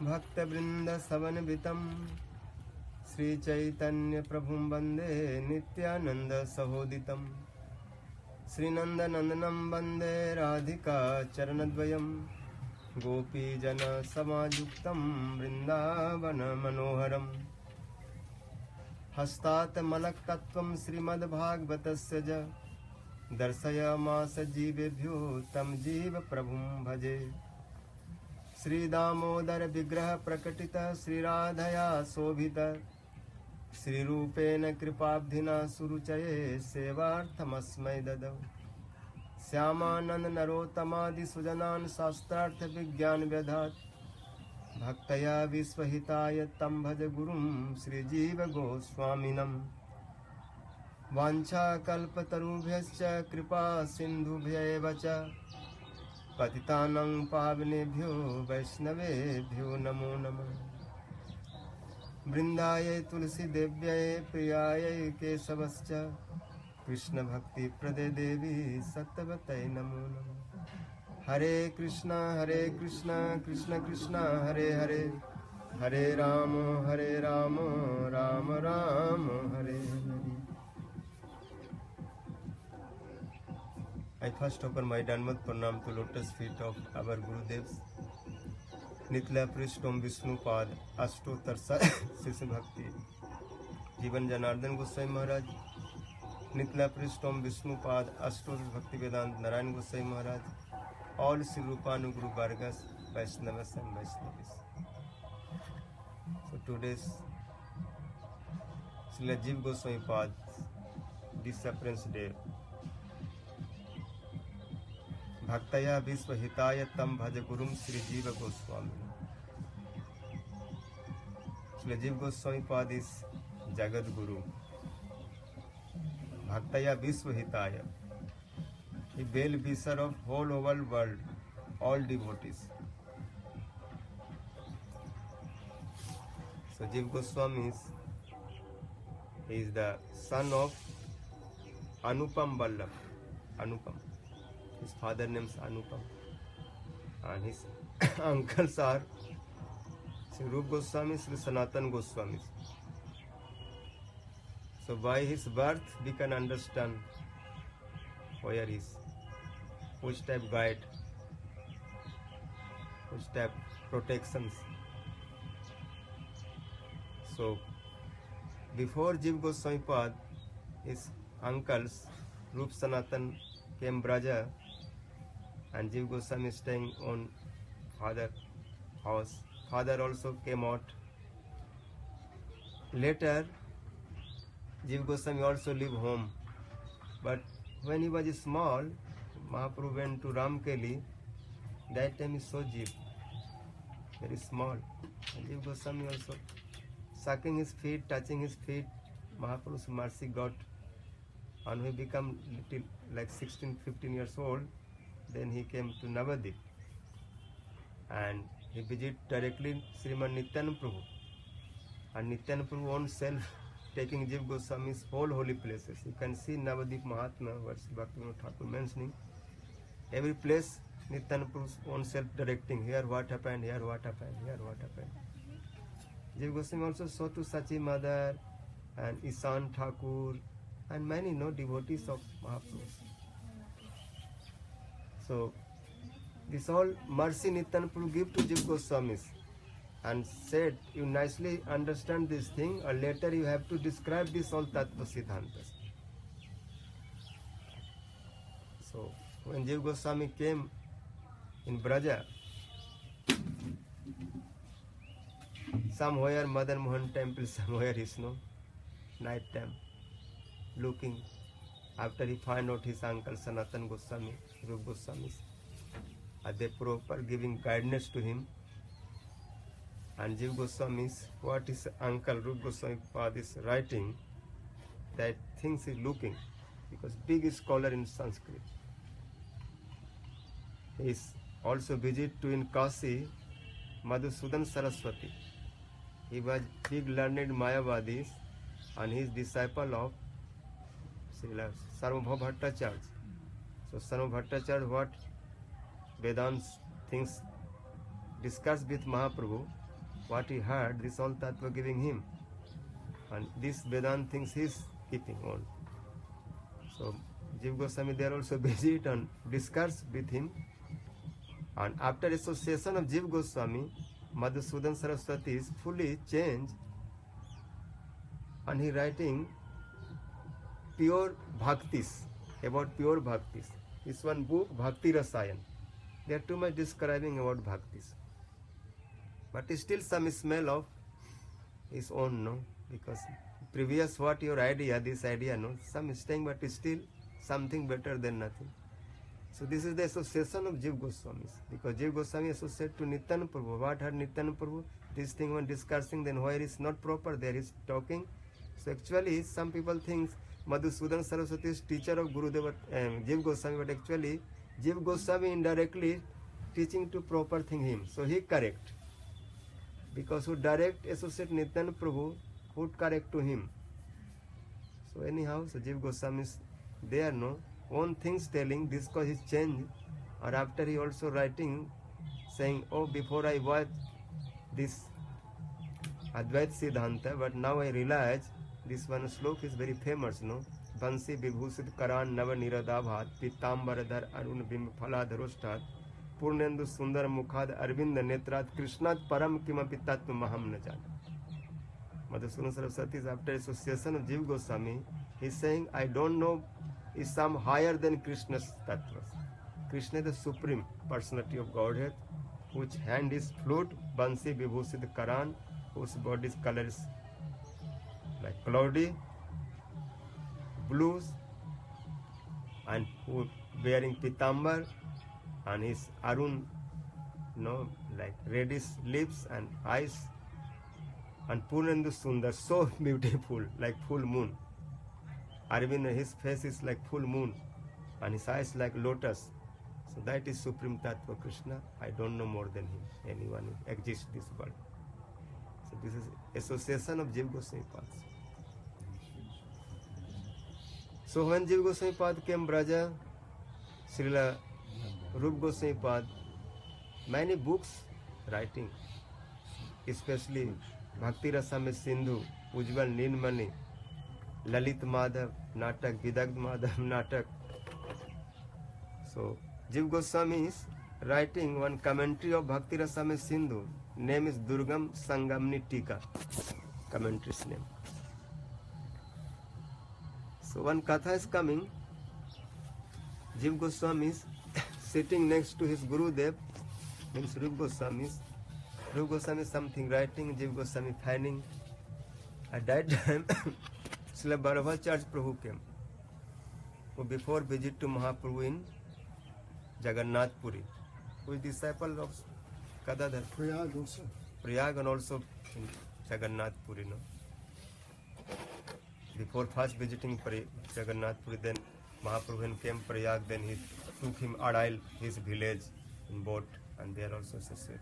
भक्तवृन्दसमन्वितं श्रीचैतन्यप्रभुं वन्दे नित्यानन्दसहोदितं श्रीनन्दनन्दनं वन्दे राधिका चरणद्वयं गोपीजनसमायुक्तं वृन्दावनमनोहरम् हस्तात् मलकत्वं श्रीमद्भागवतस्य च दर्शयामास जीवेभ्यो तं जीवप्रभुं भजे श्रीदामोदर विग्रह प्रकटितः श्रीराधया शोभितः श्रीरूपेण कृपाब्धिना सुरुचये सेवार्थमस्मै ददौ श्यामानंद नरोत्तमादि सुजनान् शास्त्रार्थ विज्ञान व्यधात् भक्तया विश्वहिताय तं भज गुरुं श्रीजीव गोस्वामिनम् वाञ्छाकल्पतरुभ्यश्च कृपा सिन्धुभ्यैव च पतितानां पावनेभ्यो वैष्णवेभ्यो नमो नमः वृन्दायै तुलसीदेव्यै प्रियायै केशवश्च कृष्णभक्तिप्रदे देवी सत्यवत्यै नमो नमः हरे Krishna Krishna Krishna Hare Hare Hare Ram Ram Ram Hare Hare. I first offer my Danmat Pranam to lotus feet of our Gurudevs. Nitla Prishtom Vishnu Pad Ashtotar Sisi Bhakti Jivan Janardhan Goswami Maharaj. Nitla Prishtom Vishnu Pad Ashtotar Bhakti Vedant Narayan Goswami Maharaj. All Sri Rupanuguru Vargas, Vaishnavas and Vaishnavis. So today's Srila Jiva Goswami Pad disappearance day. भक्तया विश्वहिताय तं भज गुरुं श्री जीव गोस्वामी। श्री जीव गोस्वामी पाद is Jagat Guru. भक्तया विश्वहिताय, he well wisher of whole world, all devotees. So Jiva Goswami is the son of Anupam Vallabh. Anupam. His father name is Anupam, and his uncles are Sri Rupa Goswami, Sri Sanatana Goswami. So by his birth we can understand where he is, which type guide, which type protections. So before Jiva Goswami Pad, his uncles Rupa Sanatan came Braja, and Jiva Goswami staying on father house. Father also came out. Later, Jiva Goswami also leave home. But when he was small, Mahaprabhu went to Ramkeli. That time he saw Jiva, very small. And Jiva Goswami also sucking his feet, touching his feet. Mahaprabhu's mercy got. And he became little like 16-15 years old. Then he came to Navadip and he visited directly Sriman Nityananda Prabhu, and Nityananda Prabhu own self taking Jiva Goswami's whole holy places. You can see Navadip Mahatma, what's Bhaktivinoda Thakur mentioning. Every place Nityananda Prabhu's own self directing. Here what happened, here what happened, here what happened. Jiva Goswami also saw to Sachi Mother and Isan Thakur and many devotees of Mahaprabhu. So this all mercy Nityananda Prabhu gave to Jiva Goswami and said, you nicely understand this thing, or later you have to describe this all Tattva Siddhantas. So when Jiva Goswami came in Braja, somewhere Madan Mohan temple, somewhere is night time, looking. After he find out his uncle Sanatana Goswami, Rupa Goswami, they proper giving guidance to him. And Jiva Goswami, what his uncle Rupa Goswami Pad is writing, that things is looking, because big scholar in Sanskrit. He is also visit to in Kasi, Madhusudan Saraswati. He was big learned Mayavadis, and he is disciple of Sarvabhauma Bhattacharya. So Sarvabhauma Bhattacharya what Vedanta things discussed with Mahaprabhu, what he heard, this all Tattva giving him. And this Vedanta things he is keeping on. So Jiva Goswami there also visit and discuss with him. And after association of Jiva Goswami, Madhusudan Saraswati is fully changed, and he writing pure bhaktis, about pure bhaktis. This one book, Bhakti Rasayan. They are too much describing about bhaktis. But still some smell of his own, no? Because previous what your idea, this idea, no? Some staying, but still something better than nothing. So this is the association of Jiva Goswami. Because Jiva Goswami associated to Nityananda Prabhu. What had Nityananda Prabhu? This thing when discussing, then where is not proper, there is talking. So actually some people think Madhusudan Saraswati is teacher of Gurudeva, Jiva Goswami, but actually Jiva Goswami indirectly teaching to proper thing him. So he correct. Because who direct associate Nityananda Prabhu, would correct to him. So anyhow, so Jiva Goswami is there, no? One things telling, this cause is change, or after he also writing, saying, oh, before I watch this Advaita Siddhanta, but now I realize this one slok is very famous, no? Bansi Vibhusit Karan Nava Niradabhat Pitambaradhar Arun Bim Phaladharostat Purnendu Sundar Mukhad Arvind Netrat Krishnat Param Kimapi Tattva Maham Najan. Madhusudan Saraswati is after association of Jiva Goswami, he is saying, I don't know is some higher than Krishna's tattvas. Krishna is the supreme personality of Godhead, whose hand is flute, Bansi Vibhusit Karan, whose body's color is like cloudy, blues, and who wearing pitambar, and his Arun, like reddish lips and eyes, and Purnendu Sundar, so beautiful, like full moon. Arvind, his face is like full moon, and his eyes like lotus. So that is Supreme Tattva Krishna. I don't know more than him. Anyone who exists in this world. So this is association of Jiva Goswami Pad. So when Jiva Goswami Pad came Braja, Srila Rupa Goswami Pad, many books writing, especially Bhakti Rasamrita Sindhu, Ujjwal Nilmani, Lalit Madhav Natak, Vidagdh Madhav Natak. So Jiva Goswami is writing one commentary of Bhakti Rasamrita Sindhu. Name is Durgam Sangamni Tika. Commentary's name. So one katha is coming. Jiva Goswami is sitting next to his Gurudev, means Rupa Goswami. Rupa Goswami something writing, Jiva Goswami finding. At that time, Srila Bharabhacharya Prabhu came, who before visit to Mahaprabhu in Jagannath Puri, who is disciple of Kadadhar. Prayag and also in Jagannath Puri. No? Before first visiting Jagannath Puri, then Mahaprabhu came Prayag, then he took him Adail, his village, in boat, and they are also associated.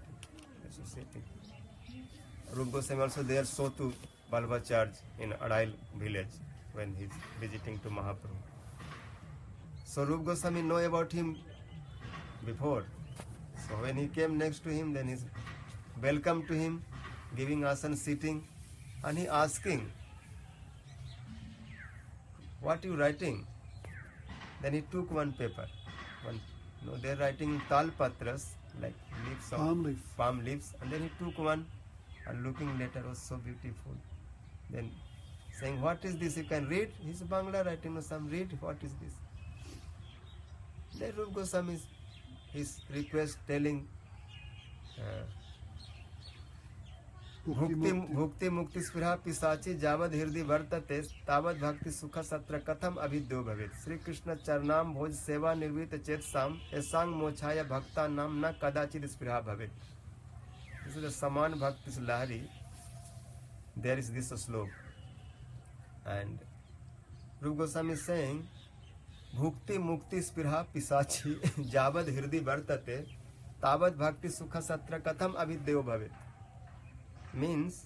Rupa Goswami also there saw to Bharabhacharya in Adail village when he is visiting to Mahaprabhu. So Rupa Goswami know about him before. So when he came next to him, then he welcome to him, giving asan, sitting, and he asking, what you writing? Then he took one paper. They are writing talpatras, like leaves of palm leaves, and then he took one, and looking letter was so beautiful. Then saying, what is this? You can read? His Bangla writing, no, some read, what is this? Then Rupa Goswami his request telling, Bhukti Mukti Spirha Pisachi Javad Hirdi Vartate Tavad Bhakti Sukha Satra Katham Abhidyo Bhavet Sri Krishna Charnam Bhoj Seva Nirvita Chet Sam Esang Mochaya Bhakta Nam Na Kadachid Spirha Bhavet. This is the Saman Bhakti Lahari. There is this slok. And Rupa Goswami is saying, Bhukti Mukti Spirha Pisachi Javad Hirdi Vartate Tavad Bhakti Sukha Satra Katham Abhidyo Bhavet. Means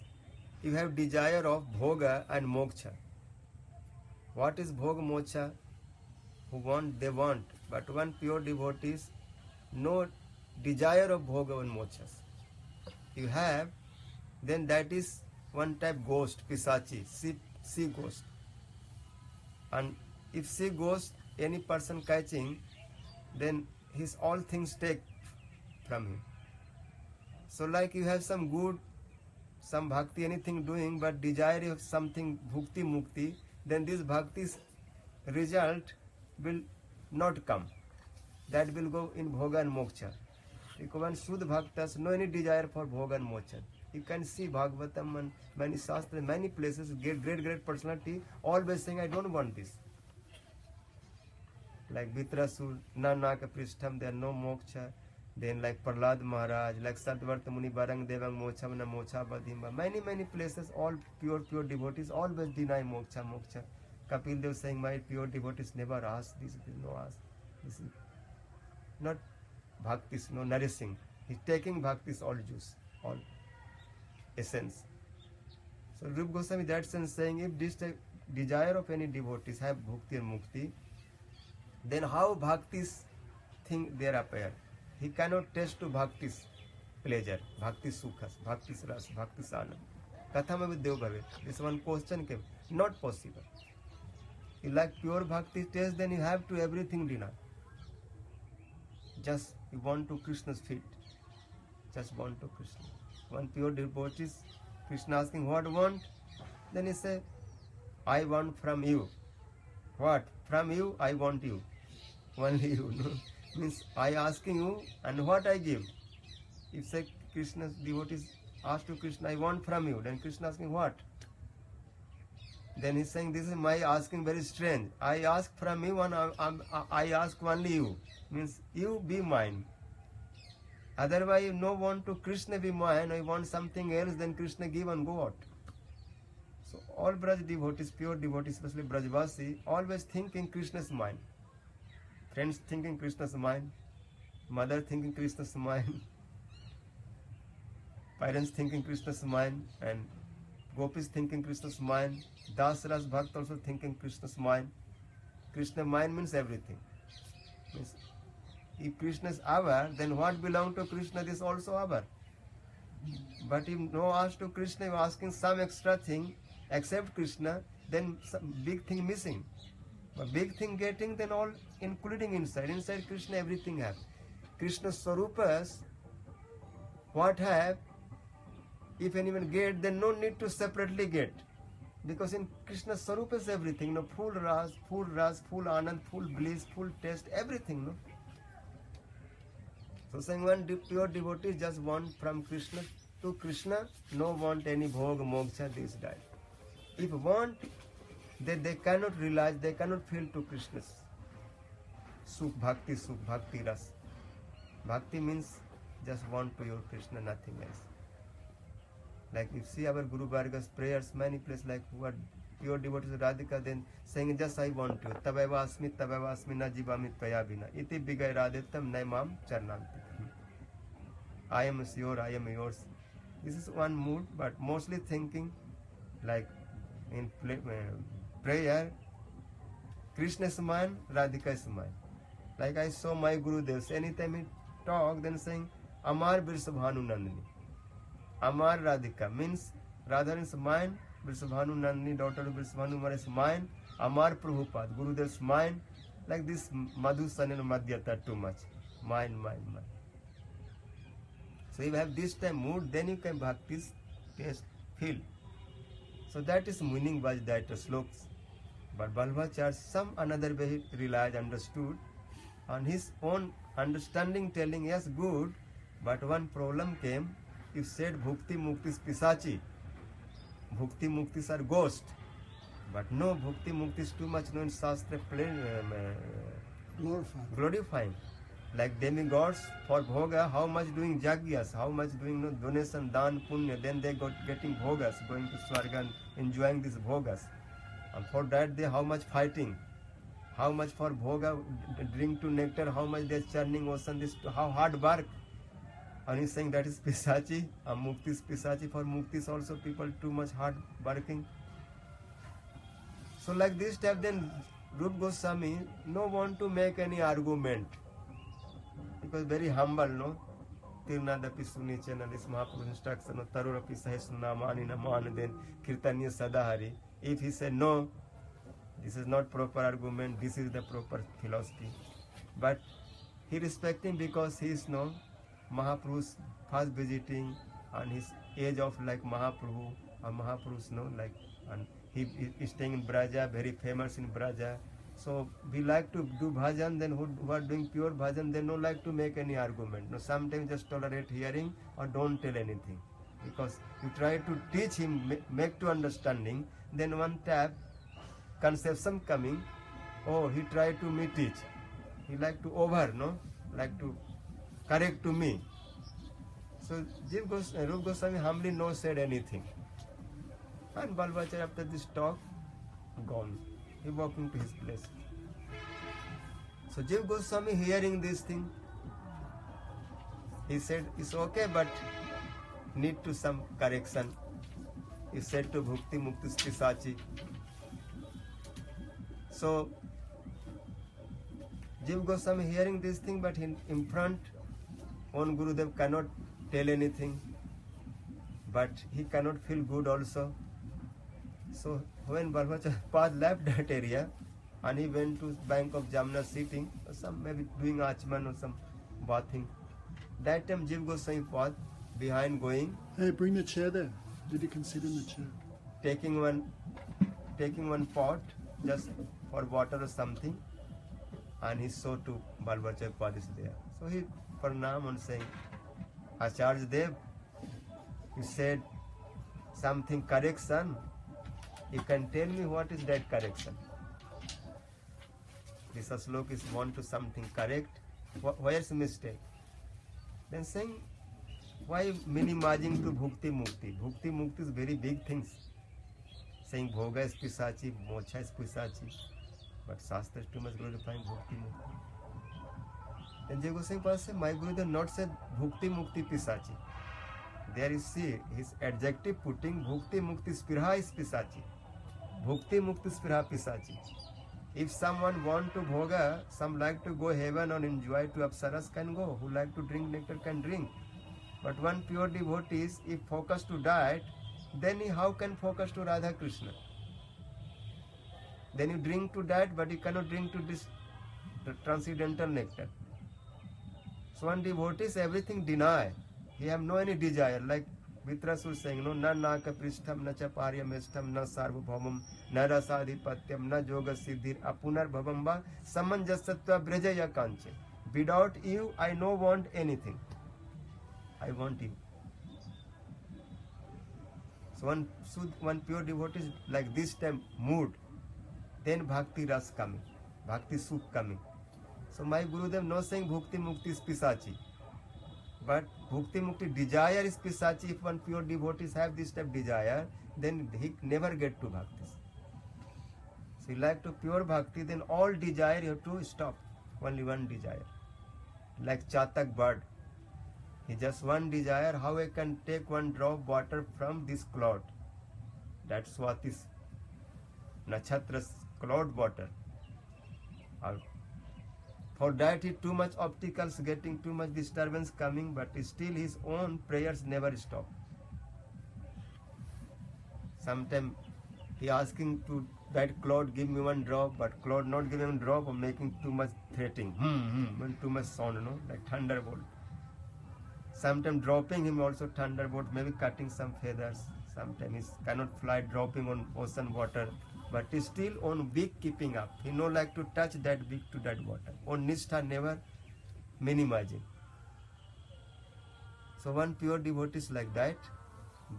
you have desire of bhoga and moksha. What is bhoga moksha? Who want, they want. But one pure devotee is no desire of bhoga and mokshas. You have then that is one type ghost, pisachi, sea ghost. And if sea ghost, any person catching, then his all things take from him. So like you have some good, some bhakti, anything doing, but desire of something bhukti mukti, then this bhakti's result will not come. That will go in bhoga and moksha. Because when Shuddha Bhaktas, no any desire for bhoga and moksha. You can see Bhagavatam and many shastras, many places, great personality, always saying, I don't want this. Like Vitrasur, Nanaka Prishtham, there are no moksha. Then like Prahlad Maharaj, like Sadvarta Muni Barang Devang Mochamana Mocha Badimba. Many places, all pure devotees always deny moksha. Kapil Dev saying, my pure devotees never ask this, no ask. This is not bhaktis, no nourishing. He's taking bhaktis all juice, all essence. So Rupa Goswami that sense saying, if this desire of any devotees have bhukti and mukti, then how bhaktis thing there appear? He cannot taste to bhaktis pleasure, bhaktis sukhas, bhaktis ras, bhaktis anand. Katham with Dev Bhave. This one question came. Not possible. You like pure bhakti taste, then you have to everything deny. Just you want to Krishna's feet. Just want to Krishna. One pure devotee, Krishna asking what want, then he say, I want from you. What? From you, I want you. Only you. No? Means I asking you and what I give. If say Krishna's devotees ask to Krishna, I want from you, then Krishna asking what? Then he's saying, this is my asking very strange. I ask from you and I ask only you. Means you be mine. Otherwise, you no want to Krishna be mine, I want something else, then Krishna give and go out. So all Braj devotees, pure devotees, especially Brajvasi, always think in Krishna's mind. Friends thinking Krishna's mind, mother thinking Krishna's mind, parents thinking Krishna's mind, and gopis thinking Krishna's mind, Dasras Bhakt also thinking Krishna's mind. Krishna mind means everything. Means if Krishna is our, then what belong to Krishna is also our. But if no ask to Krishna, you asking some extra thing, except Krishna, then some big thing missing. But big thing getting, then all including inside. Inside Krishna everything have. Krishna's Swarupas, what have, if anyone get, then no need to separately get. Because in Krishna's Swarupa is everything, no, full ras, full anand, full bliss, full taste, everything, no. So saying one pure devotee just want from Krishna to Krishna, no want any bhoga, moksha, this, that. If want, then they cannot realize, they cannot feel to Krishna's sukh, bhakti ras. Bhakti means just want to your Krishna, nothing else. Like you see our Guru Varga's prayers, many places like who are pure devotees of Radhika, then saying just I want you. Tabeva asmi na jivami tvaya bina. Iti bigai radhitam naimam charnanti. I am yours. This is one mood, but mostly thinking like in prayer, Krishna's mind, Radhika's mind. Like I saw my Gurudevs, anytime he talk, then saying Amar Birsabhanu Nandini. Amar Radhika means Radharani's mind, Birsabhanu Nandini, daughter of Birsabhanu Maharaj's mind, Amar Prabhupada, Gurudev's mind, like this Madhu San and Madhyata too much. Mind. So if you have this time mood, then you can bhakti's taste, feel. So that is meaning was that sloks. But Balbhacharya some another way he realized, understood, on his own understanding telling, yes, good, but one problem came. If said Bhukti Muktis Pisachi, Bhukti Muktis are ghost. But no, Bhukti Muktis too much known Shastra glorifying. Like demigods for bhoga, how much doing jagyas, how much doing donation, dan, punya, then they got getting bhogas, going to Swarga and enjoying these bhogas. And for that they how much fighting, how much for bhoga, drink to nectar, how much they are churning ocean, this how hard work. And he's saying that is Pisachi, and Mukti is Pisachi. For Mukti is also people too much hard working. So like this type, then Rupa Goswami no want to make any argument. Because very humble, no? Tirnadapi Suni channel is Mahaprabhu's instruction of Tarorapi Sahesnamani Naman, then Kirtanya Sadahari. If he said no, this is not proper argument, this is the proper philosophy. But he respecting because he is no Mahaprabhu's first visiting and his age of like Mahaprabhu or Mahaprabhu's no like, and he is staying in Braja, very famous in Braja. So we like to do bhajan, then who are doing pure bhajan, they don't like to make any argument. No, sometimes just tolerate hearing or don't tell anything. Because you try to teach him, make to understanding, then one tap, conception coming, oh, he tried to me teach. He like to over, no? Like to correct to me. So Rupa Goswami humbly no said anything. And Balbachar after this talk, gone. He walking to his place. So Jiva Goswami hearing this thing, he said, it's okay, but need to some correction. He said to Bhukti Mukti Pisachi. So Jiva Goswami hearing this thing, but in front, on Gurudev cannot tell anything, but he cannot feel good also. So when Balbachar Pad left that area and he went to bank of Jamna sitting, or some maybe doing achman or some bathing, that time Jiva Goswami Pad behind going. Hey, bring the chair there. Did you consider the chair? Taking one pot just for water or something, and he saw to Balbachar Pad is there. So he pranam and saying, Acharya Dev, you said something correction. You can tell me what is that correction? This Aslok is want to something correct. Where's the mistake? Then saying, why minimizing to Bhukti Mukti? Bhukti Mukti is very big things. Saying Bhoga is Pisachi, Moksha is Pisachi. But Shastra is too much glorifying Bhukti Mukti. Then Jiva Goswami said, my Guru did not say Bhukti Mukti Pisachi. There you see his adjective putting Bhukti Mukti Spirha is Pisachi. Bhukti Mukti Spirha Pisachi. If someone want to bhoga, some like to go heaven or enjoy to apsaras can go. Who like to drink nectar can drink. But one pure devotee is, if focused to diet, then he how can focus to Radha Krishna? Then you drink to diet, but you cannot drink to this transcendental nectar. So one devotee is everything deny. He have no any desire. Like Vitrasur saying, no, na naka prishtham, na cha paryameshtham, na sarvabhaumam, na rasadhipatyam, na yoga siddhir, apunar bhavamba, samanjasatva brajaya kanche. Without you, I no want anything. I want you. So one pure devotee is like this time mood, then bhakti ras coming, bhakti sukh coming. So my Gurudev no saying bhukti mukti is pisachi, but bhukti mukti desire is pisachi. If one pure devotees have this type of desire, then he never get to bhakti. So you like to pure bhakti, then all desire you have to stop. Only one desire. Like Chatak bird. He just one desire, how I can take one drop water from this cloud. That's what is Nakshatra's cloud water. For that, he too much opticals getting too much disturbance coming, but still his own prayers never stop. Sometimes he asking to that cloud give me one drop, but cloud not giving him drop or making too much threatening, too much sound, like thunderbolt. Sometimes dropping him also thunderbolt, maybe cutting some feathers. Sometimes he cannot fly, dropping on ocean water. But he still on beak keeping up. He no like to touch that beak to that water. On Nishtha never minimizing. So one pure devotee is like that,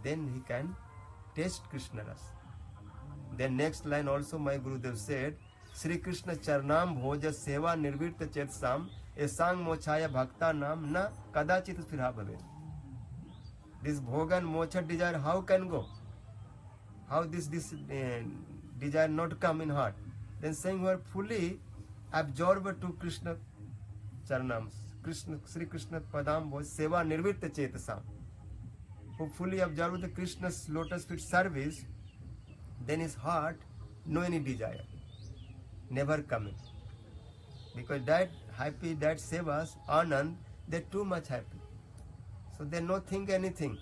then he can taste Krishna ras. Then next line also my Gurudev said, Sri Krishna Charnam Bhoja Seva Nirvirta Chetsam Esang Mochaya Bhakta Nam Na Kadachit Spirha Bhavet. This Bhoga and Mocha desire how can go? How this desire not come in heart? Then saying we are fully absorbed to Krishna Charnams, Sri Krishna Padam Bhoja Seva Nirvirta Chetasam. Who fully absorbed the Krishna's lotus feet service, then his heart no any desire, never coming. Because that happy, that sevas, anand, they're too much happy. So they no think anything.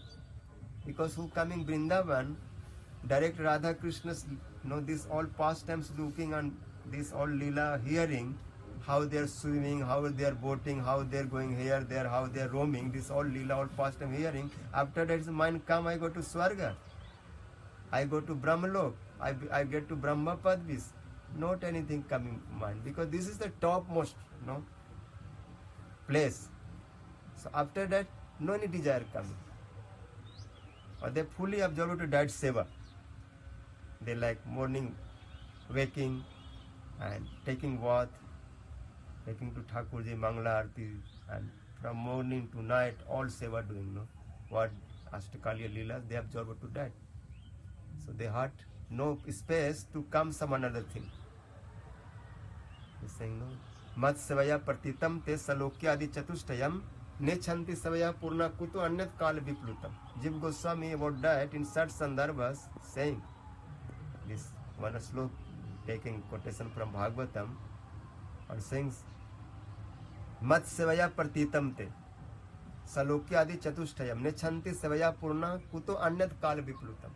Because who coming Vrindavan, direct Radha Krishna's, this all pastimes looking and this all Leela hearing, how they are swimming, how they are boating, how they are going here, there, how they are roaming, this all Leela, all pastime hearing. After that his mind come, I go to Swarga, I go to Brahmalok, I get to Brahma Padvis. Not anything coming mind, because this is the topmost place. So after that, no any desire coming. Or they fully absorbed to that seva. They like morning waking and taking bath, taking to Thakurji, Mangala Arti, and from morning to night, all seva doing, what Ashtakaliya Leela, they absorbed to that. So they had no space to come some another thing. He's saying, no. Mat sevaya partitam te salokya adi chatushtayam ne chanti sevaya purna kutu anyat kal viplutam. Jiva Goswami about that in such sandarbhas saying, this one slok taking quotation from Bhagavatam, or saying, Mat sevaya partitam te salokya adi chatushtayam ne chanti sevaya purna kutu anyat kal viplutam.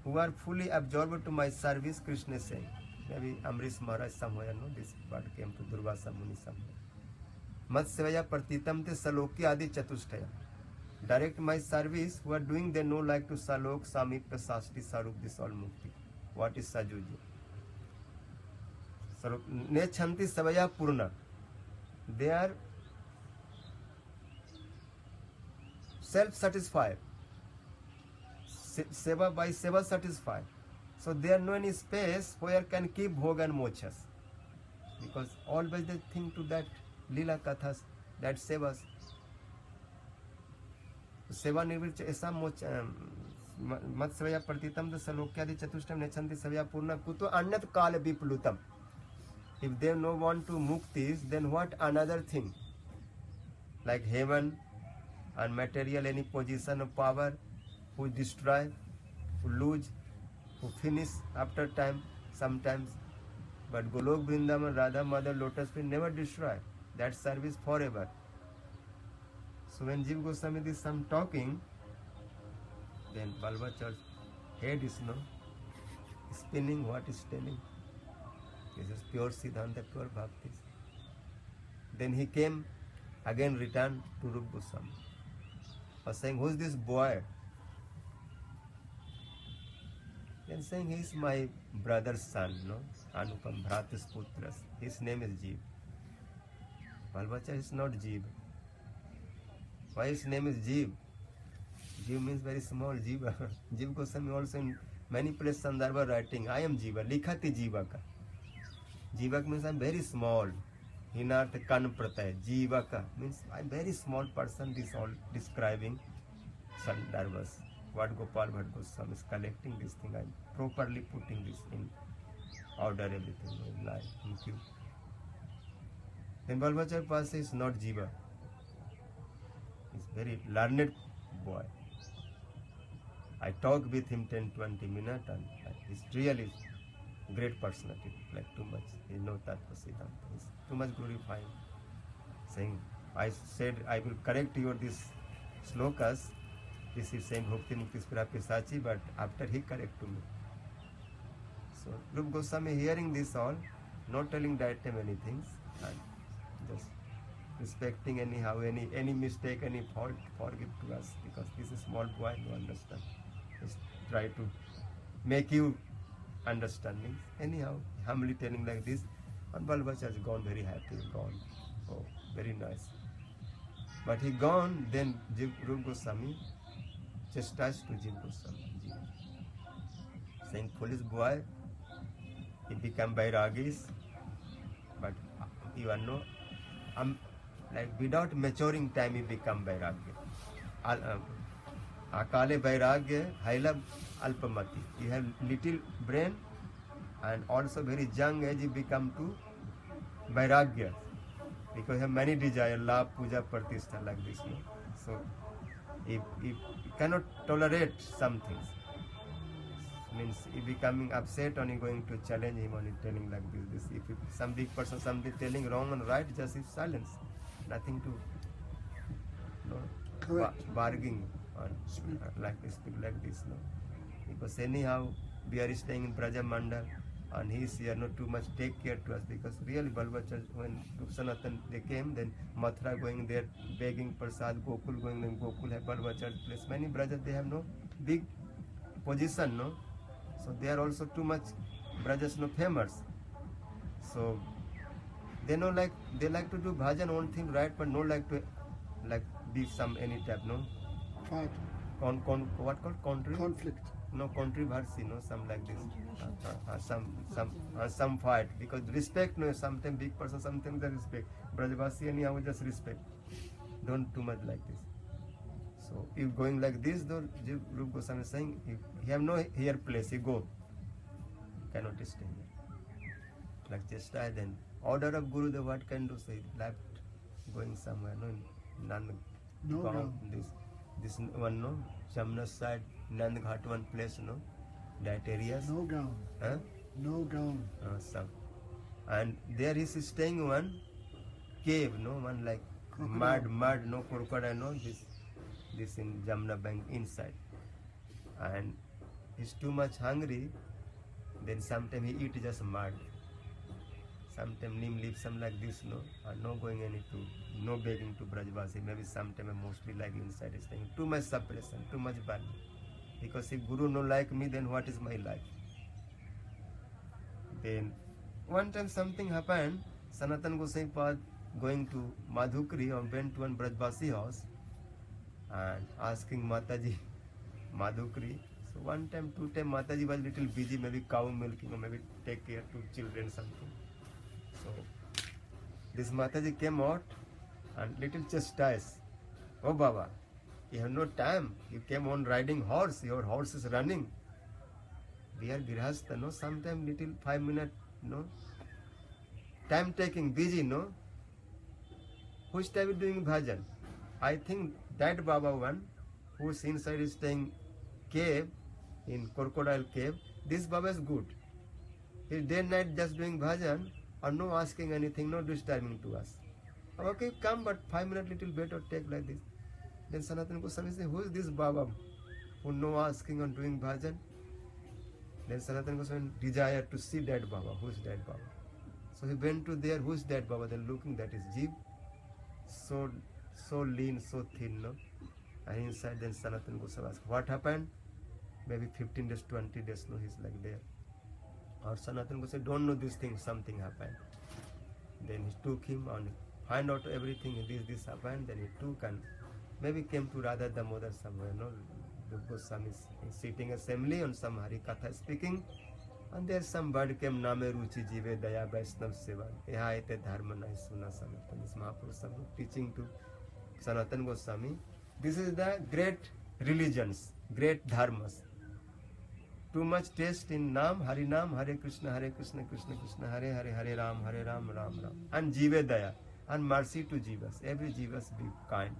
Who are fully absorbed to my service, Krishna is saying. Maybe Amrish Maharaj somewhere, this part came to Durvasa Muni somewhere. Mat sevaya partitam te salokya adi chatushtaya. Direct my service, who are doing, they know like to salok, samipya, sasti, sarup, this all mukti. What is sajuji? Ne chanti sevaya purna. They are self-satisfied. Seva by seva satisfied. So there no any space where can keep bhoga and mochas. Because always they think to that lila kathas, that sevas. Seva nirvicha esa mocha mat sevaya partitam the salokyadi chatushtam nechanti sevaya purna kuto anyat kala viplutam. If they no want to muktis, then what another thing? Like heaven and material, any position of power, who destroy, who lose, who finish after time, sometimes. But Golok Vrindavan, Radha Mother, Lotus Feet never destroy. That service forever. So when Jiva Goswami is some talking, then Balbachar's head is spinning what is telling. This is pure Siddhanta, pure Bhakti. Then he came, again returned to Rupa Goswami. Was saying, who is this boy? Then saying, he is my brother's son, Anupam Bhratis Putras. His name is Jeev. Balbachar is not Jeev. Why his name is Jeev? Jeev means very small, Jiva. Jiva Goswami also in many places Sandarbha writing, I am Jiva, Likhati Jivaka. Jivaka means I am very small. Hinartha Kan Pratay, Jivaka means I am very small person, this all describing Sandarbhas. What Gopal Bhatt Goswami is collecting this thing, I am properly putting this in order, everything in line, in queue. Then Balbachar Pasi is not Jiva. He is very learned boy. I talk with him 10-20 minutes and he is really great personality, like too much. He knows Tattva Siddhanta. He is too much glorifying. Saying, I said I will correct your this slokas. This is saying Bhakti Mukti Spira Pisachi, but after he correct to me. So Rupa Goswami hearing this all, not telling that time anything, and just respecting anyhow, any mistake, any fault, forgive to us, because this is small boy, no understand. Just try to make you understanding. Anyhow, humbly telling like this, and Balbachar has gone very happy, gone. Oh, very nice. But he gone, then Rupa Goswami chastised to Jiva Goswami, saying, foolish boy, he become Vairagis, but you are no, like without maturing time, he become Vairagya. Akale Vairagya, Haila Alpamati. You have little brain and also very young age, you become to Vairagya, because you have many desire, love, puja, pratishtha, like this. So, if you cannot tolerate some things, means he becoming upset and he going to challenge him and telling like this. If some big person something telling wrong and right, just is silence, nothing to Correct. bargaining on like speak like this, no? Because anyhow we are staying in Braja Mandal and he is here, not too much take care to us, because really Balba Church, when Sanatan they came, then Mathura going there begging Prasad, Gokul going, then Gokul have Balba Church place. Many brothers they have no big position, no? So they are also too much brothers no famous. So they know like they like to do bhajan own thing right, but no like to like be some any type, no? Fight. What called country? Conflict. No controversy, no, some like this, some fight, because respect, no, sometimes big person, sometimes the respect. Brajavasi anyhow just respect, don't too much like this. So if going like this, though, Rup Goswami is saying, if you have no here place, you go, cannot stay here. Like Chesta, then order of Guru, the what can do? Say left, going somewhere, no, none. No ground. This one, no, Jamna side, Nandghat one place, no, that areas. No gown. Huh? No gown. Some. And there is staying one cave, no, one like Crocodile. mud, no, crocodile, no, this in Jamna bank inside. And he's too much hungry, then sometime he eat just mud. Sometime neem leaf, some like this, no, and no going any to, no begging to Brajvasi, maybe sometime mostly like inside staying. Too much suppression, too much burden. Because if Guru no like me, then what is my life? Then one time something happened, Sanatan Goswami Pad going to Madhukri or went to one Brajvasi house and asking Mataji, Madhukri. So one time, two time Mataji was little busy, maybe cow milking or maybe take care to children something. So this Mataji came out and little chastised. Oh Baba, you have no time. You came on riding horse. Your horse is running. We are Grihastha, no? Sometime little 5 minutes, no? Time taking, busy, no? Who's time doing bhajan? I think that Baba one, who's inside is staying cave, in crocodile cave, this Baba is good. He's day and night just doing bhajan, or no asking anything, no disturbing to us. Okay, come, but 5 minutes little better take like this. Then Sanatana Goswami said, who is this Baba who no asking on doing bhajan? Then Sanatana Goswami desired to see that Baba. Who is that Baba? So he went to there, who is that Baba? Then looking, that is Jeev. So lean, so thin, no? And inside, then Sanatana Goswami asked, what happened? Maybe 15 days, 20 days, no, he's like there. Or Sanatana Goswami don't know this thing, something happened. Then he took him and find out everything, this happened, then he took and maybe came to Radha Damodar somewhere, no? Goswami is sitting assembly on some Hari Katha speaking, and there's some bird came Name Ruchi Jive Daya Vaishnav Seva. Eha ete dharma nahi suna Sanatan. This Mahaprabhu teaching to Sanatan Goswami. This is the great religions, great dharmas. Too much taste in Nam, Harinam, Hare Krishna, Krishna Krishna, Hare Hare, Hare Ram, Ram Ram. And Jive Daya, and mercy to Jivas. Every Jivas be kind.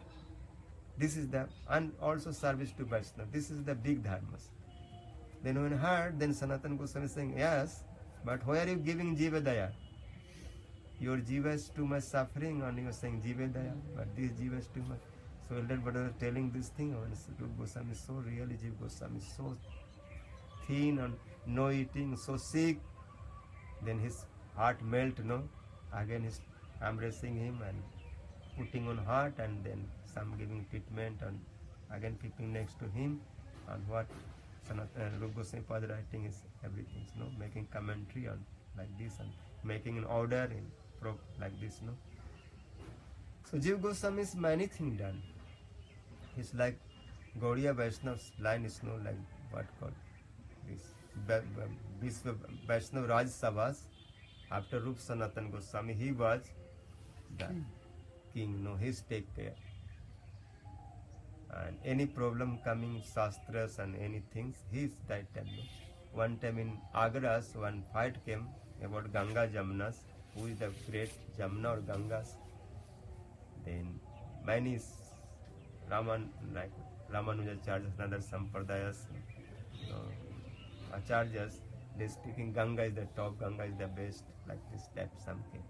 This is the, and also service to Vaishnava. This is the big dharmas. Then when heard, then Sanatana Goswami is saying, yes, but why are you giving Jiva Daya? Your Jiva is too much suffering, and you are saying Jiva Daya, but this Jiva is too much. So elder brother telling this thing, and Rupa Goswami is so really, Jiva Goswami is so thin and no eating, so sick. Then his heart melt, no? Again he's embracing him and putting on heart, and then some giving treatment, and again keeping next to him. And what Rupa Goswami Pada writing is everything, no? Making commentary on like this and making an order in like this, no? So Jiva Goswami is many things done. It's like Gaudiya Vaishnav's line is, no, like what called this Vaishnav Raj Sabhas. After Rup Sanatan Goswami, he was the king, no? He's take care. And any problem coming, Shastras and anything, he's that time. No? One time in Agras, one fight came about Ganga Jamnas, who is the great Jamna or Gangas. Then many Ramanujacharyas and other Sampradayas, Acharyas, they speaking Ganga is the top, Ganga is the best, like this type something.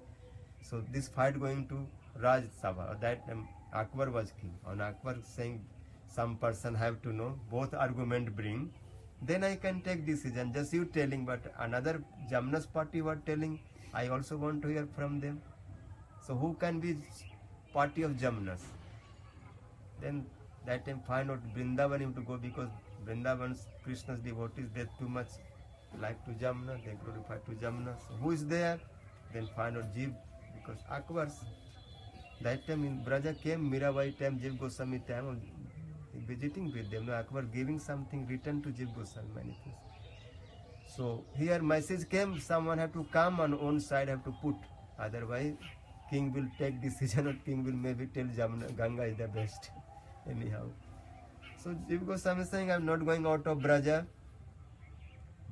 So this fight going to Raj Sabha, that time Akbar was king. On Akbar saying some person have to know, both argument bring, then I can take decision. Just you telling, but another Jamnas party were telling, I also want to hear from them. So who can be party of Jamnas? Then that time find out Vrindavan him to go, because Vrindavan's Krishna's devotees, they too much like to Jamna, they glorify to Jamna. So who is there? Then find out Jeev, because Akbar's that time in Braja came, Mirabai time, Jeev Goswami time, visiting with them. Now Akbar giving something written to Jeev Goswami manifest. So here message came, someone have to come on own side, have to put. Otherwise, king will take decision, or king will maybe tell Jamna, Ganga is the best. Anyhow. So Jeev Goswami is saying, I'm not going out of Braja.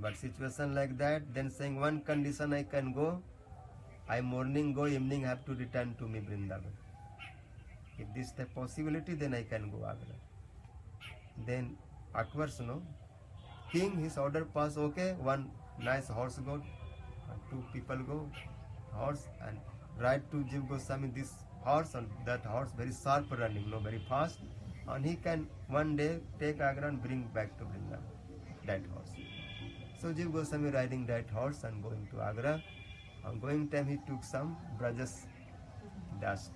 But situation like that, then saying one condition I can go, I morning go, evening have to return to me Vrindavan. If this is the possibility, then I can go Agra. Then Akbar's king, his order pass, okay, one nice horse go, and two people go, horse, and ride to Jeev Goswami this horse, and that horse very sharp running, very fast, and he can one day take Agra and bring back to Vrindavan, that horse. So Jeev Goswami riding that horse and going to Agra. On going time he took some Braja's dust.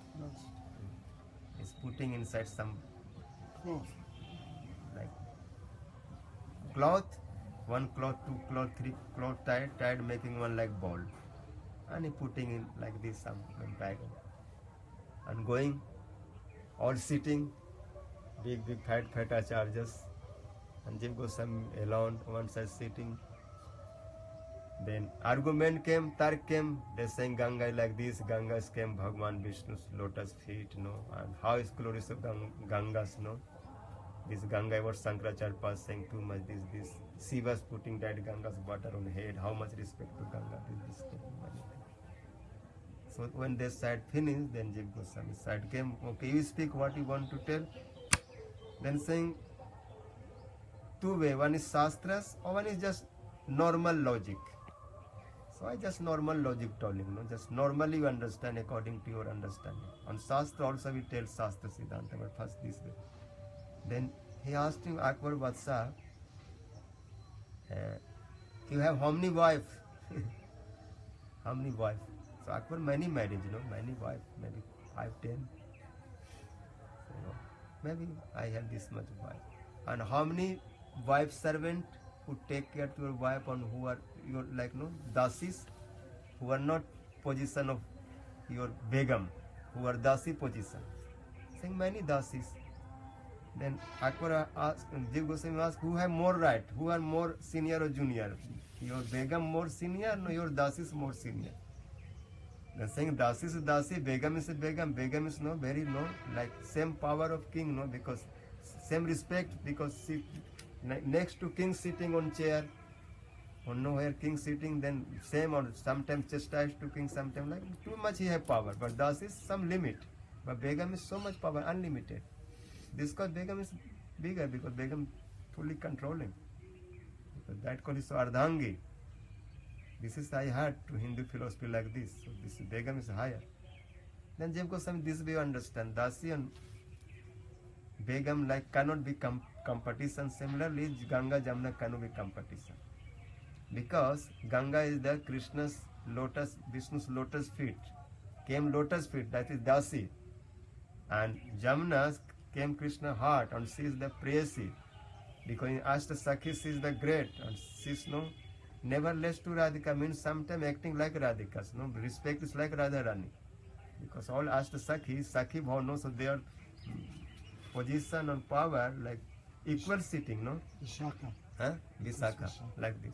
He's putting inside some Cloth. like cloth, one cloth, two cloth, three cloth tied, making one like ball. And he putting in like this some bag. And going, all sitting, big fat acharyas. And Jeev Goswami alone, one side sitting. Then argument came, Tark came, they saying Ganga is like this, Ganga's came Bhagwan Vishnu's lotus feet, and how is glorious of Ganga's, this Ganga was Shankaracharya saying too much, this. Shiva's putting that Ganga's water on head, how much respect to Ganga, this. So when they side finished, then Jeev Goswami side came, okay, you speak what you want to tell. Then saying, two way, one is Shastras, or one is just normal logic. So I just normal logic telling, just normally you understand according to your understanding. On Shastra also we tell Shastra Siddhanta, but first this way. Then he asked him, Akbar Vatsa, you have how many wives? How many wives? So Akbar many marriage, many wives, maybe 5, 10. Maybe I have this much wife. And how many wife servant who take care to your wife, and who are your dasis, who are not position of your begum, who are dasi position. Saying many dasis. Then Akbar asked, Jeev Goswami asked, who have more right, who are more senior or junior? Your begum more senior, no, your dasis more senior. Then saying dasi is dasi, begum is a begum, begum is very like same power of king, because same respect, because she, next to king sitting on chair, or where king sitting, then same, or sometimes chastised to king, sometimes like too much he have power, but das is some limit. But Begum is so much power, unlimited. This cause Begum is bigger, because Begum fully controlling. Because that call is Ardhangi. This is I heard to Hindu philosophy like this. So this Begum is higher. Then Jeev Goswami this way you understand. Dasi and Begum like cannot be competition. Similarly, Ganga Jamna cannot be competition. Because Ganga is the Krishna's lotus, Vishnu's lotus feet. Came lotus feet, that is Dasi. And Jamna came Krishna heart, and she is the prayasi. Because in Ashta Sakhi she is the great, and she is never less to Radhika, means sometimes acting like Radhika. Respect is like Radharani. Because all Ashta Sakhi, Sakhi Bhavano, so their position and power like equal sitting, Vishaka. Visakha, like this.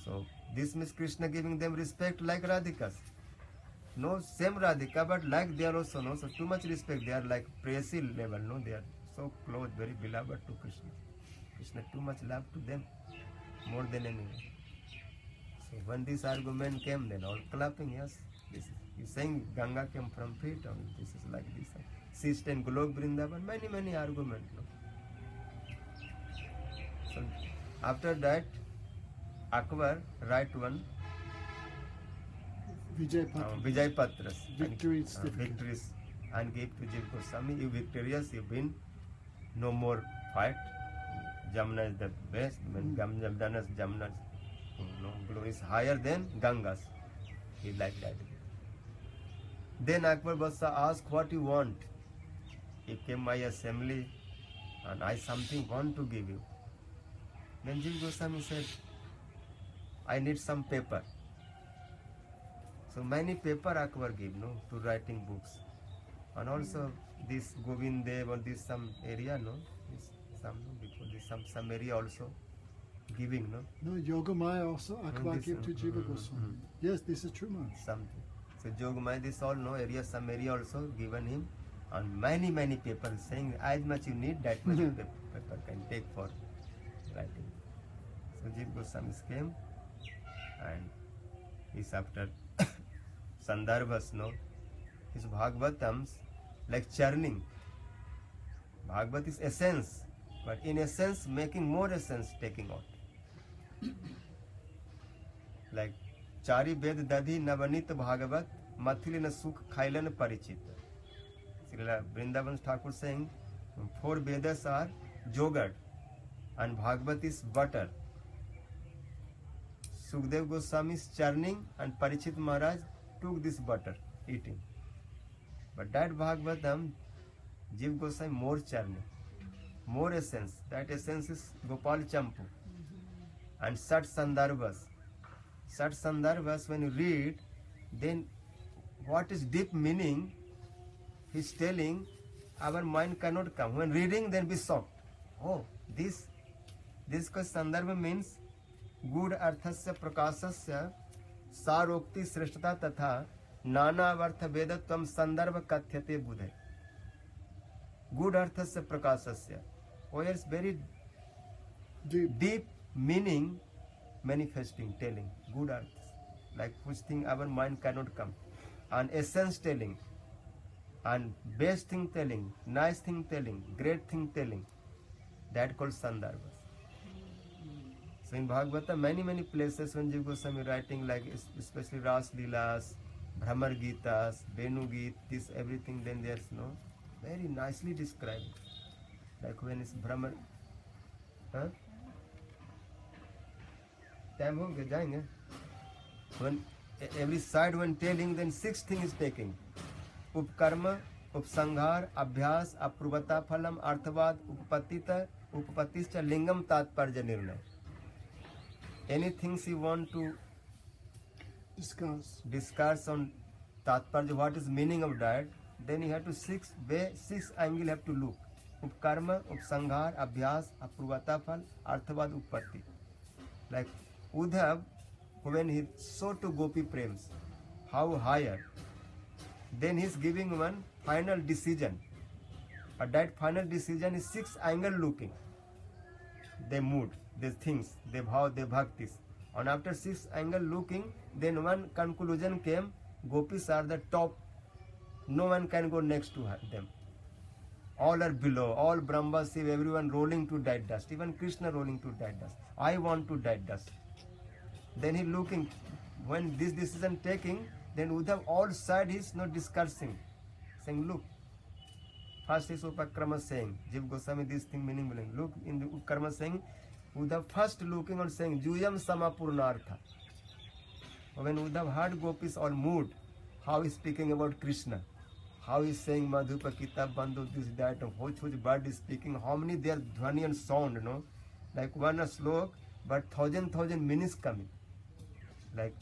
So this means Krishna giving them respect like Radhikas. No same Radhika, but like they are also so too much respect. They are like prayasi level, they are so close, very beloved to Krishna. Krishna too much love to them, more than anyone. So when this argument came, then all clapping, yes. This is saying Ganga came from feet, and this is like this. Sist and Golok Vrindavan, many arguments. So after that, Akbar write one Vijay Patra. Vijay Patras, Victory certificate. victories, and gave to Jiva Goswami. You victorious, you win. No more fight. Jamuna is the best. When Jamuna's glory is higher than Ganga's. He like that. Then Akbar Badshah asked, what you want? He came my assembly and I something want to give you. Then Jiva Goswami said, I need some paper. So many paper Akbar gave, no, to writing books. And also this Govind Dev or this some area, no, this some before this some area also giving, no. No, Yogamaya also Akbar this, gave to Jiva Goswami. Yes, this is true, man. Something. So Yogamaya, this all no area, some area also given him, and many people saying as much you need, that much paper can take for writing. So Jiva Goswami came, and is after Sandarbhas, no, his Bhagavatams like churning. Bhagavat is essence, but in essence making more essence taking out. Like Chari Ved Dadhi Navanit Bhagavat Mathilina Sukh Khailan Parichit. Srila Vrindavan Thakur saying 4 Vedas are yogurt and Bhagavat is butter. Sukdev Goswami is churning and Parichit Maharaj took this butter eating. But that Bhagavatam, Jiva Goswami more churning, more essence. That essence is Gopal Champu and Sat Sandarbhas. Sat Sandarbhas, when you read, then what is deep meaning, he's telling, our mind cannot come. When reading, then be shocked. Oh, this because Sandarbha means good arthasya prakasasya sarokti srishtata tatha nana vartha vedatvam sandarbha kathyate budhe. Good arthasya prakasasya. Oh, it's very deep meaning manifesting, telling. Good arthas. Like which thing our mind cannot come. And essence telling. And best thing telling. Nice thing telling. Great thing telling. That called Sandarbhas. So in Bhagavata, many places when Jiva Goswami writing, like especially Ras Leelas, Brahmar Gitas, Venu Geet, this everything, then there's no very nicely described. Like when it's Brahmar, huh? Time ho gaya, jayenge. When every side when telling, then 6 things is taking. Upkarma, Upsanghar, Abhyas, Apruvata Phalam, Arthavad, Upapatischa Lingam Tatparja Nirnay. Anything you want to discuss on Tatparja, what is meaning of that, then you have to 6 angle have to look. Upkarma, Upsanghar, Abhyas, Apruvata Phal, Arthavad, Upatti. Like Udhav, when he saw to Gopi Prems, how higher, then he is giving one final decision. But that final decision is 6 angle looking. They mood, these things, they bhav, they bhaktis. And after 6 angle looking, then one conclusion came, Gopis are the top. No one can go next to them. All are below, all Brahma, Shiva, everyone rolling to that dust. Even Krishna rolling to that dust. I want to that dust. Then he looking, when this decision taking, then Uddhav all side he is not discussing. Saying, look, first is Upakrama saying, Jiva Goswami this thing meaning. Look in the Upakrama saying, Uddhav first looking and saying, Juyam Samapurnartha. When Uddhav heard Gopis all mood, how he is speaking about Krishna, how he is saying Madhupa Kitab Bandhu, this, that, which bird is speaking, how many their dhvani and sound, no? Like one a slok, but thousand meanings coming. Like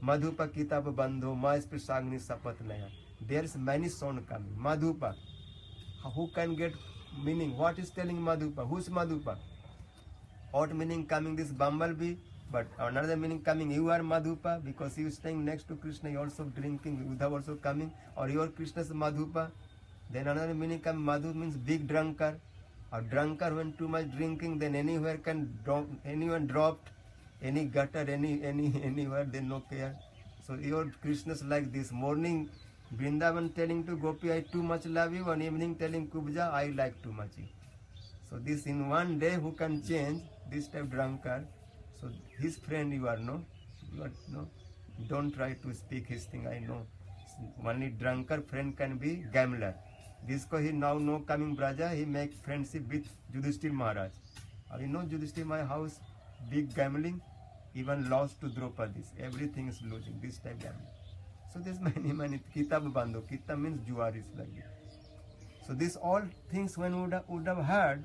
Madhupa Kitab Bandhu, Ma Sprisagni Sapat Naya. There is many sound coming. Madhupa. Who can get meaning? What is telling Madhupa? Who's Madhupa? What meaning coming this bumblebee? But another meaning coming, you are Madhupa, because you staying next to Krishna, you also drinking, Uddhav also coming, or you are Krishna's Madhupa. Then another meaning coming, Madhu means big drunkard, or drunkard when too much drinking, then anywhere can drop, anyone dropped, any gutter, anywhere, then no care. So your Krishna's like this, morning Vrindavan telling to Gopi, I too much love you, and evening telling Kubja, I like too much you. So this in one day who can change, this type drunkard. So his friend you are, no? You are, no? Don't try to speak his thing, I know. only drunkard friend can be gambler. This ko he now no coming Braja, he make friendship with Yudhishthir Maharaj. You know Yudhishthir Maharaj house, big gambling, even lost to Draupadi. Everything is losing, this type gambling. So there's many, kitab bando, kitab means juaris like this. So these all things when would have heard,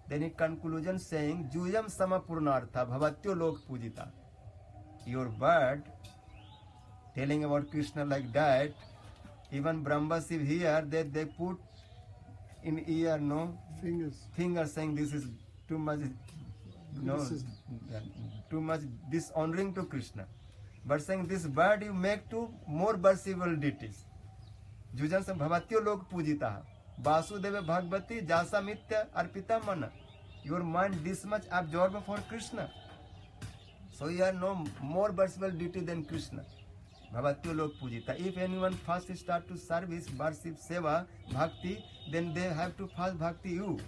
then in conclusion saying, Juyam sama purnartha, bhavatyo lok pujita. Your word, telling about Krishna like that, even Brahmasiv here, they put in ear, no? Fingers saying this is too much, no, too much dishonoring to Krishna. But saying this word you make to more worshipful deities. Jujam sam bhavatyo lok pujita. Vasudeva Bhagavati Jasa Mitya Arpita Mana. Your mind this much absorbed for Krishna. So you are no more worshipful deity than Krishna. Bhavatyo lok pujita. If anyone first start to service, worship, seva, bhakti, then they have to first bhakti you.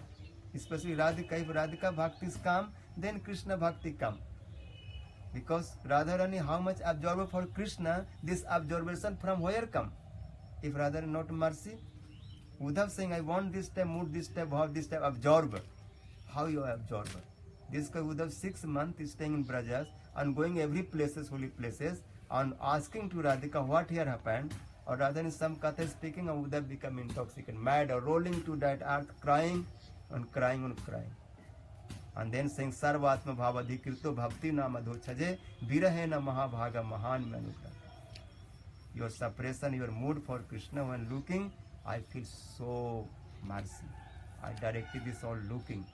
Especially Radhika. If Radhika bhaktis come, then Krishna bhakti come. Because Radharani how much absorbed for Krishna, this absorption from where come? If Radharani not mercy, Uddhav saying, I want this type, mood this type, bhav this type, absorber. How you absorb? This guy Uddhav 6 months is staying in Brajas and going every places, holy places, and asking to Radhika what here happened, or rather in some katha speaking, and Uddhav become intoxicated, mad, or rolling to that earth, crying and crying and crying. And then saying, Sarvatma bhavadhikrito bhakti namadho chaje virahena mahabhaga mahan manuta. Your suppression, your mood for Krishna when looking, I feel so mercy. I directed this all looking.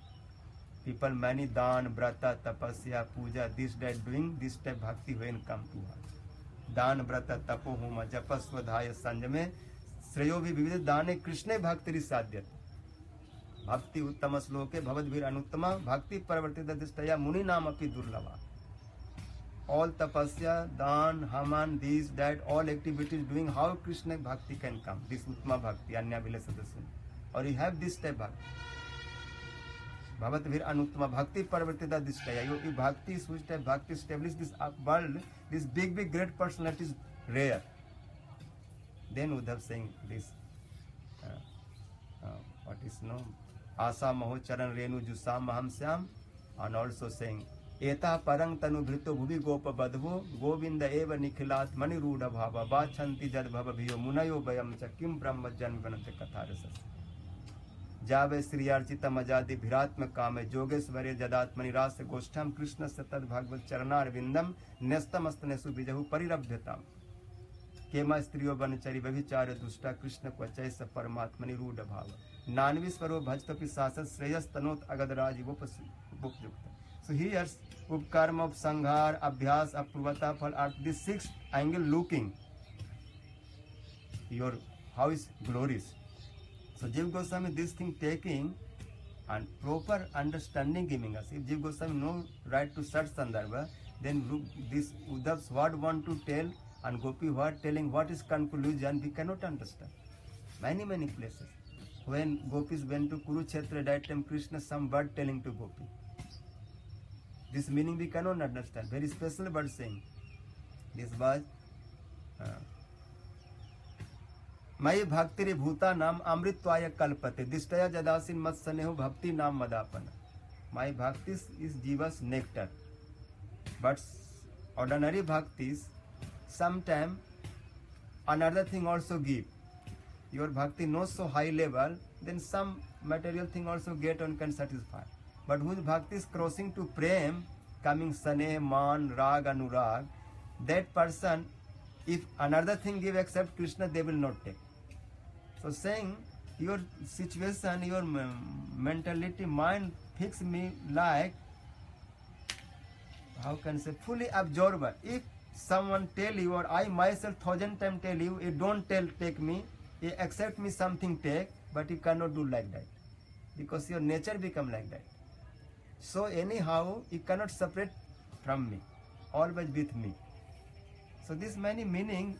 People many dan, brata, tapasya, puja, this that doing, this type bhakti when come to her. Dan, brata, tapo, homa, japa, swadhaya, sanjame, sreyo vi vividh dane Krishna bhakti risadyat. Bhakti uttama sloke, bhavadvir anuttama, bhakti paravartita dishtaya, muni nam api durlava. All tapasya, dan, haman, this, that, all activities doing, how Krishna bhakti can come. This uttama bhakti, anya vilasadasya. Or you have this type bhakti. Bhavat vir anuttama bhakti paravartita dishtaya. You bhakti is which type bhakti establish this world, this big great personality is rare. Then Uddhav saying this, what is no? Asa maho charan renu jusam maham syam, and also saying, Eta parang tanu bhrito bhuvi gopa badho, govinda eva nikhilat mani ruda bhava, bachanti jad bhava bhiyo munayo bayam cha kim brahma janvanate katharasas. Jave sriyarchita majadi bhiratma kame, jogesvarya jadatmani rasa gostham krishna satad bhagavad charanar vindam, nestamastanesu bijahu parirabhyatam. Kema striyo banachari vabhichara dushta krishna kwachaisa paramatmani ruda bhava. Nanvisvaro bhajtapi sasas shreyas tanot agadaraj vupajukta. So here, upkarma of sanghar, abhyas, apurvata, phal are this 6th angle looking. Your how is glorious. So Jiva Goswami this thing taking and proper understanding giving us. If Jiva Goswami no right to search Sandarbha, then look, this Uddhav's what want to tell and Gopi what telling what is conclusion we cannot understand. Many places. When Gopis went to Kurukshetra, that time Krishna some word telling to Gopi. This meaning we cannot understand. Very special word saying. This was Mai bhaktiri bhuta nam amritvaya kalpate. Dishtaya jadasin matsaneho bhakti nam madapana. My bhaktis is jiva's nectar. But ordinary bhaktis sometime another thing also give. Your bhakti not so high level, then some material thing also get and can satisfy. But whose bhakti is crossing to prem, coming saneh, man, rag, anurag, that person, if another thing give except Krishna, they will not take. So saying, your situation, your mentality, mind fix me like, how can I say, fully absorbed. If someone tell you, or I myself 1,000 times tell you, you don't take me, you accept me something take, but you cannot do like that. Because your nature become like that. So anyhow, you cannot separate from me, always with me. So this many meaning,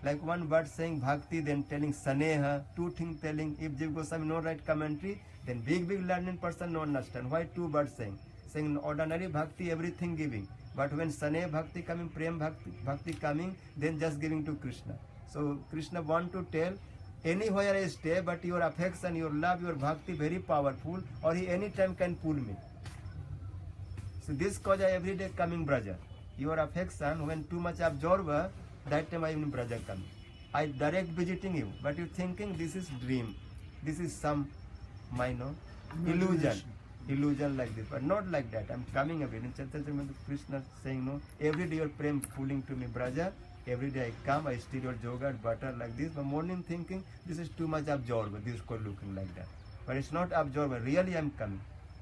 like one word saying bhakti, then telling saneha, two things telling, if Jiva Goswami no right commentary, then big learning person no understand. Why two words saying? Saying ordinary bhakti, everything giving. But when saneha bhakti coming, prem bhakti coming, then just giving to Krishna. So Krishna want to tell, anywhere I stay, but your affection, your love, your bhakti very powerful, or he anytime can pull me. So this cause I every day coming Braja. Your affection, when too much absorber, that time I in Braja coming. I direct visiting you, but you thinking this is dream, this is some minor illusion, illusion like this, but not like that. I'm coming every day. In Chaitanya Krishna saying no, every day your prem pulling to me Braja. Every day I come, I steal your yogurt, butter like this. But morning thinking this is too much absorber. This is called looking like that, but it's not absorber. Really I'm coming.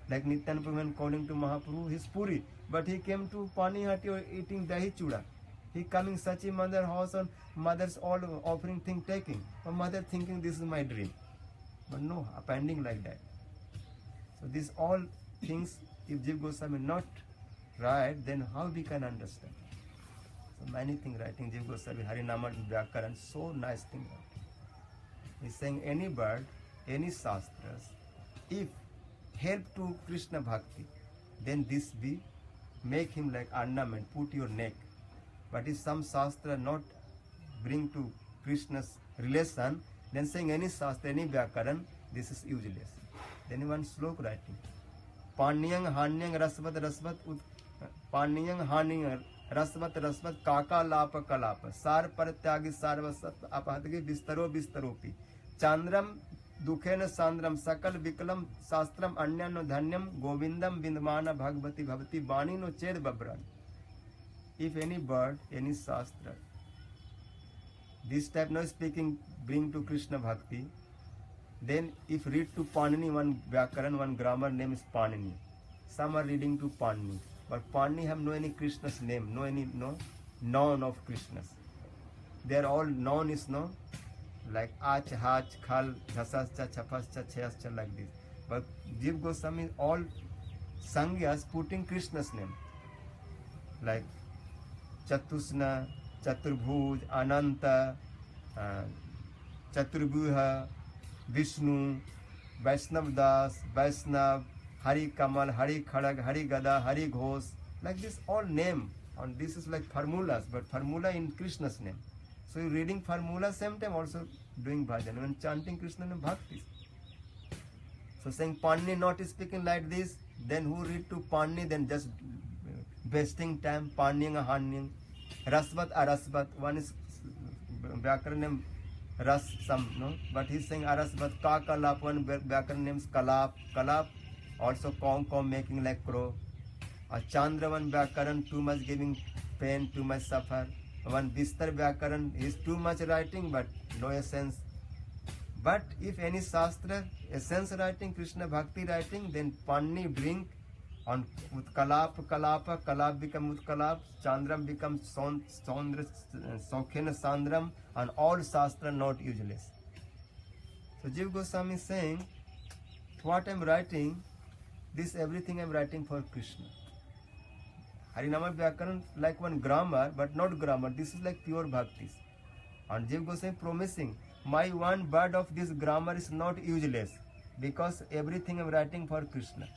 Like Nityananda when calling to Mahaprabhu, he's Puri, but he came to Panihati eating dahi chuda. He coming Sachi mother house and mother's all offering thing taking. But mother thinking this is my dream. But no, appending like that. So these all things, if Jiva Goswami not right, then how we can understand? So many things writing Jiva Goswami, Harinama Vyakaran, so nice thing. He's saying any bird, any shastras, if help to Krishna Bhakti, then this be make him like ornament, put your neck. But if some shastra not bring to Krishna's relation, then saying any shastra, any vyakaran, this is useless. Then one slok writing. Panyang hanyang rasvat rasvat panyang hanyang rasvat rasvat kaka lapa kalapa sar paratyagi sarvasat apadagi bistaro bistaropi chandram दुखेन सांद्रम सकल विकलम शास्त्रम अन्यनो धन्यम गोविंदम बिंदमान भगवती भवती वाणी no Chand बब्रन. If any bird, any shastra, this type no speaking bring to Krishna bhakti, then if read to Panini, one Vyakaran, one grammar name is Panini. Some are reading to Panini, but Panini have no any Krishna's name, no any no known of Krishna's. They are all known is no. Like ach, hach, khal, dhasascha, chapascha, chayascha, like this. But Jiva Goswami all sangyas putting Krishna's name. Like Chatusna, Chaturbhuj, Ananta, Chaturbhuha, Vishnu, Vaishnav Das, Vaishnav, Hari Kamal, Hari Khadag, Hari Gada, Hari Ghosh. Like this all name. And this is like formulas, but formula in Krishna's name. So you reading formula, same time also doing bhajan, when chanting Krishna name bhakti. So saying Panni not speaking like this, then who read to Panni, then just wasting time, Pannyang Hanyang, Rasvat Arasvat, one is Vyakaran name Ras some, no? But he's saying Arasvat, Ka Kalap, one Vyakaran name is Kalap, Kalap, also Kom making like crow. A Chandra one Vyakaran, too much giving pain, too much suffer. One Bistar Vyakaran is too much writing, but no essence. But if any Shastra, essence writing, Krishna Bhakti writing, then Panni bring on Utkalap, Kalapa, Kalap become Utkalap, Chandram becomes Sondra, Sokhena Sandram, and all Shastra not useless. So Jiva Goswami is saying, what I am writing, this everything I am writing for Krishna. Harinama Vyakaran like one grammar, but not grammar. This is like pure bhaktis. And Jiva Goswami promising, my one word of this grammar is not useless, because everything I am writing for Krishna.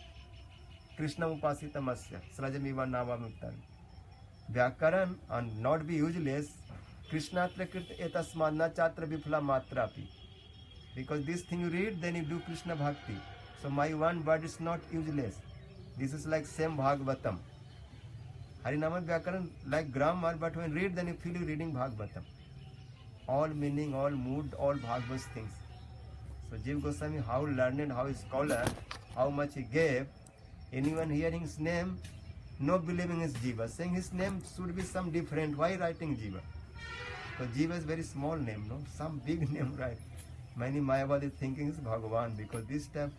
Krishna upasita masya, srajamiva nama muktan. Vyakaran and not be useless, Krishna prakrit etasmadna chatra vifla matrapi. Because this thing you read, then you do Krishna bhakti. So my one word is not useless. This is like same Bhagavatam. Harinama Vyakaran like grammar, but when read, then you feel you reading Bhagavatam. All meaning, all mood, all Bhagavad things. So Jiva Goswami, how learned, how scholar, how much he gave. Anyone hearing his name, no believing his Jiva, saying his name should be some different. Why writing Jiva? So Jiva is very small name, no? Some big name, right? Many Mayavadi thinking is Bhagavan, because this time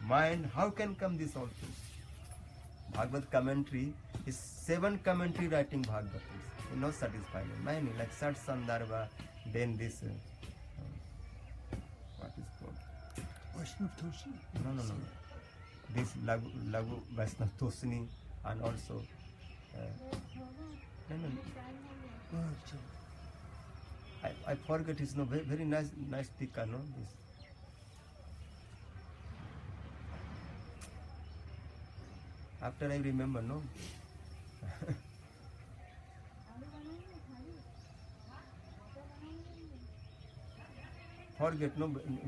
mind, how can come this all things? Bhagavad commentary is 7 commentary writing Bhagavatas. Not satisfied. Many like Sat Sandarbha, then this what is called? Vaishnav Toshni. No. This Lagu Vaishnav Tosni, and also I forget his name. Very nice speaker, no? This. After I remember, no? forget, no,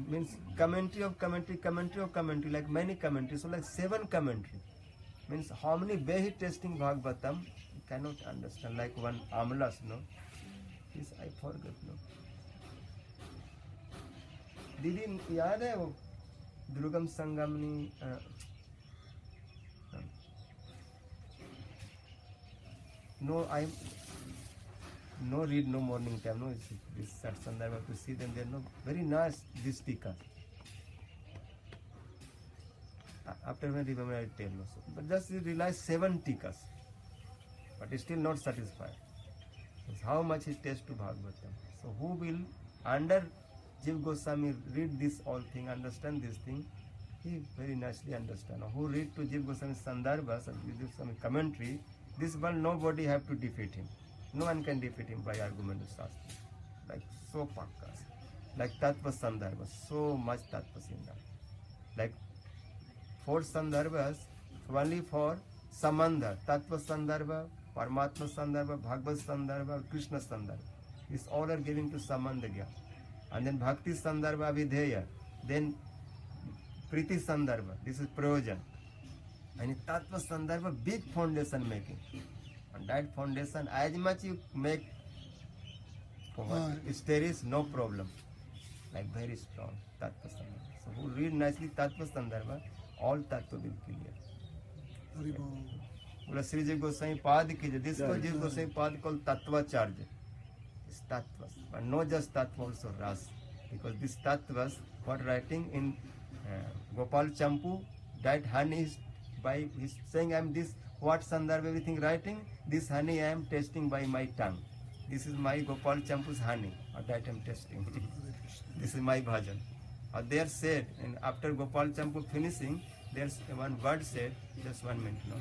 means commentary of commentary, like many commentaries, so like 7 commentary. Means how many way he testing Bhagavatam, you cannot understand, like one Amlas, no? This I forget, no? दीदी याद है वो दुर्गम संगमनी no, I no read no morning time, no, it's this Sandarbha to see them, they're no very nice this tika. After when remember I tell no, but just you realize 7 tikas, but he's still not satisfied. It's how much he tastes to Bhagavatam. So who will under Jiva Goswami read this all thing, understand this thing, he very nicely understand. Who read to Jiva Goswami Sandarbhas and Jiva Goswami commentary, this world nobody have to defeat him. No one can defeat him by argument of Shastra. Like so pakkas. Like Tattva Sandarbha, so much Tattva in that. Like 4 Sandarbhas only for Samandha, Tattva Sandarbha, Paramatma Sandarbha, Bhagavad Sandarbha, Krishna Sandarbha. This all are giving to Samandagya. And then Bhakti Sandarbha Videya. Then Priti Sandarbha, this is Prayojan. And in Tattva Sandarbha, big foundation making. And that foundation, as much you make, there is no problem. Like very strong Tattva Sandarbha. So who read nicely Tattva Sandarbha, all Tattva will clear. Bola Sri Jiva Goswami Pad ki jai. This called Jiva Goswami Pad called Tattvacharya. It's Tattvas. But not just Tattva, also Ras. Because this Tattvas, what writing in Gopal Champu, that honey is by, he's saying I am this, what Sandarbha everything writing, this honey I am tasting by my tongue. This is my Gopal Champu's honey, or that I am tasting. This is my bhajan. Or there said, and after Gopal Champu finishing, there's one word said, just 1 minute, no?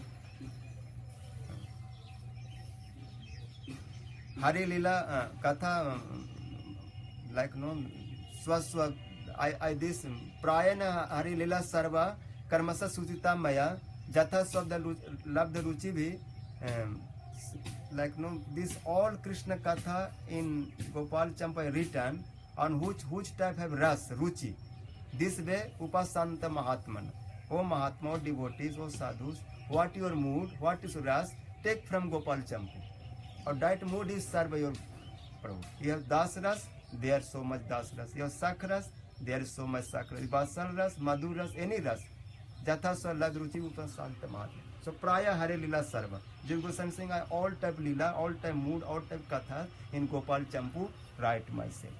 Hari Lila Katha, like no, Swaswa, I this, Prayana Hari Lila Sarva, Karmasa Sutita Maya, Jatha Swabda Labda Ruchi bhi, like no, this all Krishna Katha in Gopal Champa written, on which type have ras, ruchi. This way, Upasanta Mahatmana. O Mahatma, devotees, O sadhus, what your mood, what is ras, take from Gopal Champu. Or that mood is served by your Prabhu. You have Das ras, there is so much Das ras. You have Sak ras, there is so much Sak ras. Vasal ras, Madhu ras, any ras. Jatha Swalad Ruchi Upasanta Mahatma. So Praya Hare Lila Sarva. Jiva Goswami saying, I all type Lila, all type mood, all type Katha in Gopal Champu write myself.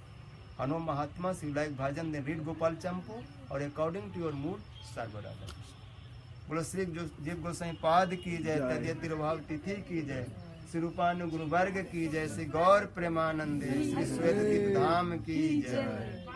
Ano Mahatmas, you like bhajan, then read Gopal Champu, or according to your mood, Sarva Radha Krishna. Bolo Sri Jiva Goswami Pad ki jai, Tadya Tirubhav Tithi ki jai, Sri Rupanu Guru Varga ki jai, Sri Gaur Premanande, Sri Sweta Dham ki jai.